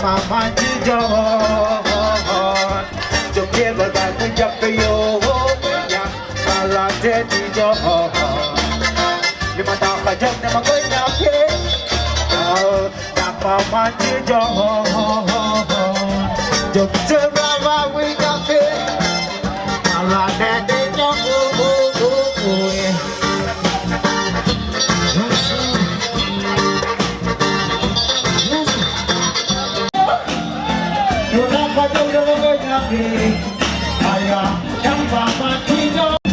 mama John. Just give a guy to jump for you. Yeah, Karate John. You might talk a joke, never going to pay. Oh, that mama John. Just to run with the pay. Karate John. Ayah, yang Mama Tino.